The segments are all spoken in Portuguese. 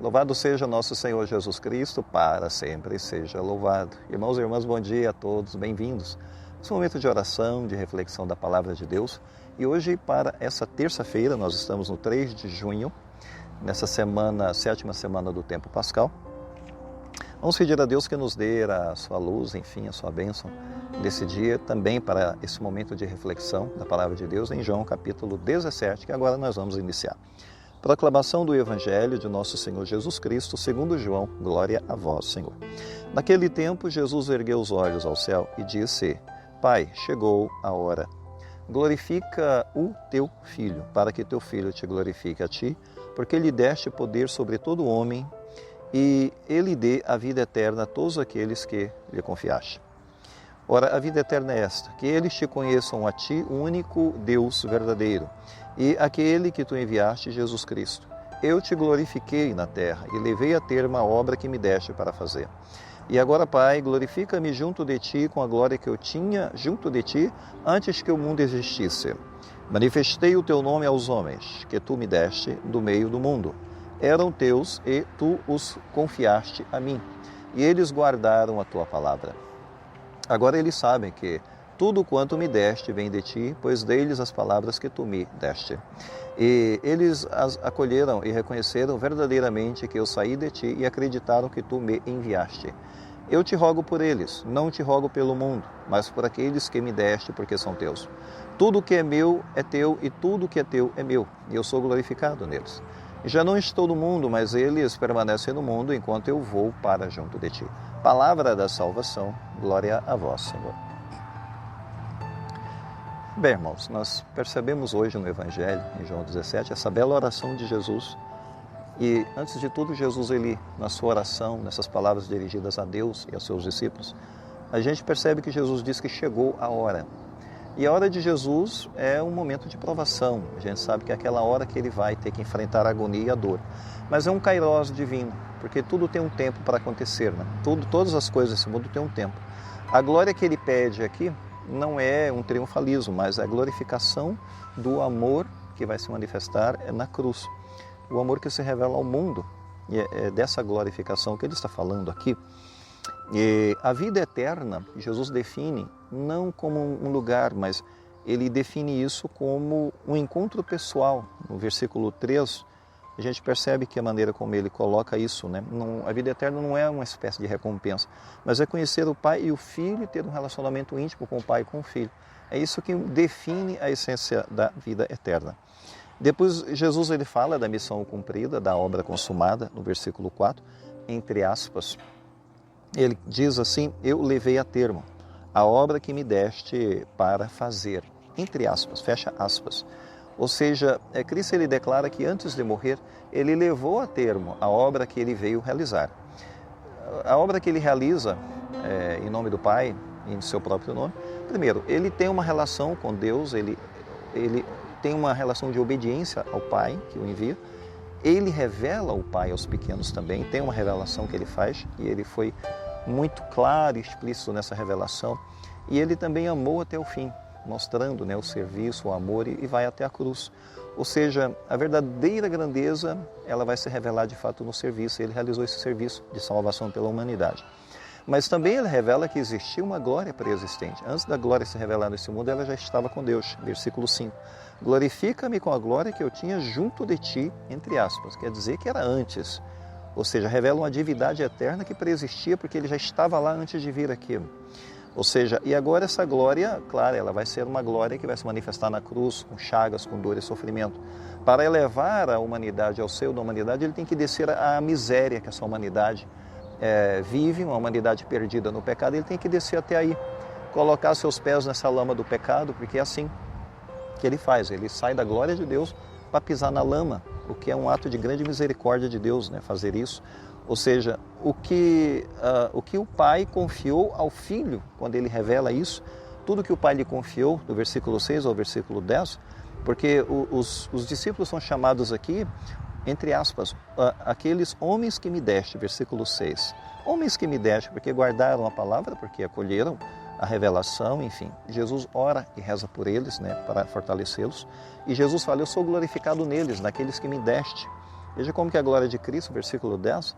Louvado seja nosso Senhor Jesus Cristo, para sempre seja louvado. Irmãos e irmãs, bom dia a todos, bem-vindos. Esse momento de oração, de reflexão da Palavra de Deus. E hoje, para essa terça-feira, nós estamos no 3 de junho, nessa semana, sétima semana do tempo pascal. Vamos pedir a Deus que nos dê a sua luz, enfim, a sua bênção desse dia, também para esse momento de reflexão da Palavra de Deus em João capítulo 17, que agora nós vamos iniciar. Proclamação do Evangelho de nosso Senhor Jesus Cristo, segundo João, glória a vós, Senhor. Naquele tempo, Jesus ergueu os olhos ao céu e disse: Pai, chegou a hora. Glorifica o teu Filho, para que teu Filho te glorifique a ti, porque lhe deste poder sobre todo homem, e ele dê a vida eterna a todos aqueles que lhe confiaste. Ora, a vida eterna é esta, que eles te conheçam a ti, o único Deus verdadeiro, e aquele que tu enviaste, Jesus Cristo. Eu te glorifiquei na terra e levei a termo a obra que me deste para fazer. E agora, Pai, glorifica-me junto de ti com a glória que eu tinha junto de ti antes que o mundo existisse. Manifestei o teu nome aos homens, que tu me deste do meio do mundo. Eram teus e tu os confiaste a mim, e eles guardaram a tua palavra. Agora eles sabem que tudo quanto me deste vem de ti, pois deles as palavras que tu me deste. E eles as acolheram e reconheceram verdadeiramente que eu saí de ti e acreditaram que tu me enviaste. Eu te rogo por eles, não te rogo pelo mundo, mas por aqueles que me deste, porque são teus. Tudo que é meu é teu e tudo que é teu é meu, e eu sou glorificado neles. Já não estou no mundo, mas eles permanecem no mundo enquanto eu vou para junto de ti. Palavra da salvação, glória a vós, Senhor. Bem, irmãos, nós percebemos hoje no Evangelho, em João 17, essa bela oração de Jesus. E, antes de tudo, Jesus, ele, na sua oração, nessas palavras dirigidas a Deus e aos seus discípulos, a gente percebe que Jesus diz que chegou a hora. E a hora de Jesus é um momento de provação. A gente sabe que é aquela hora que ele vai ter que enfrentar a agonia e a dor. Mas é um kairós divino, porque tudo tem um tempo para acontecer, né? Todas as coisas desse mundo têm um tempo. A glória que ele pede aqui não é um triunfalismo, mas é a glorificação do amor que vai se manifestar na cruz. O amor que se revela ao mundo. E é dessa glorificação que ele está falando aqui. E a vida eterna, Jesus define não como um lugar, mas ele define isso como um encontro pessoal. No versículo 3, a gente percebe que a maneira como ele coloca isso, né? A vida eterna não é uma espécie de recompensa, mas é conhecer o Pai e o Filho e ter um relacionamento íntimo com o Pai e com o Filho. É isso que define a essência da vida eterna. Depois, Jesus ele fala da missão cumprida, da obra consumada, no versículo 4, entre aspas. Ele diz assim: eu levei a termo a obra que me deste para fazer, entre aspas, fecha aspas. Ou seja, Cristo ele declara que antes de morrer, ele levou a termo a obra que ele veio realizar. A obra que ele realiza em nome do Pai, em seu próprio nome, primeiro, ele tem uma relação com Deus, ele tem uma relação de obediência ao Pai que o envia. Ele revela o Pai aos pequenos também, tem uma revelação que ele faz, e ele foi muito claro e explícito nessa revelação. E ele também amou até o fim, mostrando, né, o serviço, o amor, e vai até a cruz. Ou seja, a verdadeira grandeza, ela vai se revelar de fato no serviço. Ele realizou esse serviço de salvação pela humanidade. Mas também ele revela que existia uma glória pré-existente. Antes da glória se revelar nesse mundo, ela já estava com Deus. Versículo 5. Glorifica-me com a glória que eu tinha junto de ti, entre aspas. Quer dizer que era antes. Ou seja, revela uma divindade eterna que pré-existia porque ele já estava lá antes de vir aqui. Ou seja, e agora essa glória, claro, ela vai ser uma glória que vai se manifestar na cruz, com chagas, com dor e sofrimento. Para elevar a humanidade ao seio da humanidade, ele tem que descer a miséria que essa humanidade vive, uma humanidade perdida no pecado. Ele tem que descer até aí, colocar seus pés nessa lama do pecado, porque é assim que ele faz. Ele sai da glória de Deus para pisar na lama, o que é um ato de grande misericórdia de Deus, né, fazer isso. Ou seja, o que o Pai confiou ao Filho, quando ele revela isso, tudo que o Pai lhe confiou, do versículo 6 ao versículo 10, porque os discípulos são chamados aqui, entre aspas, aqueles homens que me deste, versículo 6. Homens que me deste, porque guardaram a palavra, porque acolheram a revelação, enfim. Jesus ora e reza por eles, né, para fortalecê-los. E Jesus fala: eu sou glorificado neles, naqueles que me deste. Veja como que a glória de Cristo, versículo 10,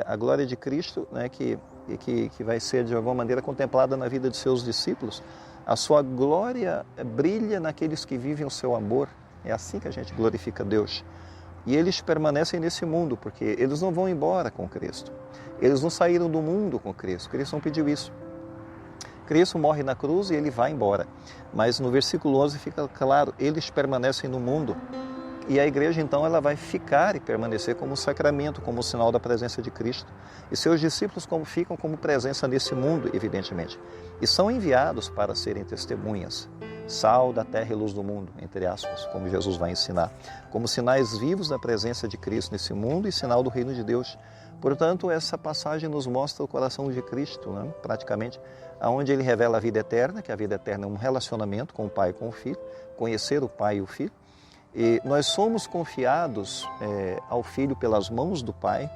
a glória de Cristo, né, que vai ser de alguma maneira contemplada na vida de seus discípulos. A sua glória brilha naqueles que vivem o seu amor. É assim que a gente glorifica Deus. E eles permanecem nesse mundo, porque eles não vão embora com Cristo. Eles não saíram do mundo com Cristo. Cristo não pediu isso. Cristo morre na cruz e ele vai embora. Mas no versículo 11 fica claro, eles permanecem no mundo. E a igreja, então, ela vai ficar e permanecer como um sacramento, como um sinal da presença de Cristo. E seus discípulos ficam como presença nesse mundo, evidentemente. E são enviados para serem testemunhas. Sal da terra e luz do mundo, entre aspas, como Jesus vai ensinar. Como sinais vivos da presença de Cristo nesse mundo e sinal do reino de Deus. Portanto, essa passagem nos mostra o coração de Cristo, né? Praticamente, onde ele revela a vida eterna, que a vida eterna é um relacionamento com o Pai e com o Filho, conhecer o Pai e o Filho. E nós somos confiados ao Filho pelas mãos do Pai,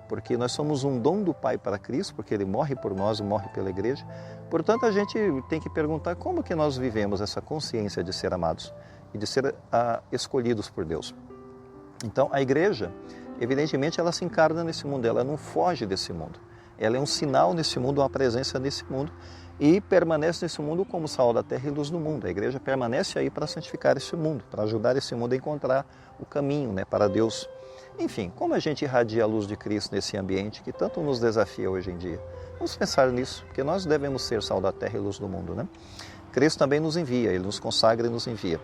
porque nós somos um dom do Pai para Cristo, porque Ele morre por nós e morre pela igreja. Portanto, a gente tem que perguntar como que nós vivemos essa consciência de ser amados e de ser escolhidos por Deus. Então, a igreja, evidentemente, ela se encarna nesse mundo, ela não foge desse mundo. Ela é um sinal nesse mundo, uma presença nesse mundo, e permanece nesse mundo como sal da terra e luz do mundo. A igreja permanece aí para santificar esse mundo, para ajudar esse mundo a encontrar o caminho, né, para Deus. Enfim, como a gente irradia a luz de Cristo nesse ambiente que tanto nos desafia hoje em dia? Vamos pensar nisso, porque nós devemos ser sal da terra e luz do mundo, né? Cristo também nos envia, Ele nos consagra e nos envia.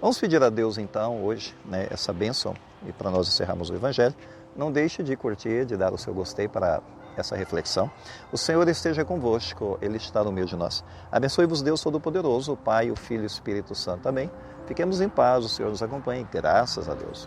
Vamos pedir a Deus então hoje, né, essa bênção, e para nós encerrarmos o Evangelho. Não deixe de curtir, de dar o seu gostei para essa reflexão. O Senhor esteja convosco, Ele está no meio de nós. Abençoe-vos Deus Todo-Poderoso, o Pai, o Filho e o Espírito Santo. Amém. Fiquemos em paz, o Senhor nos acompanhe. Graças a Deus.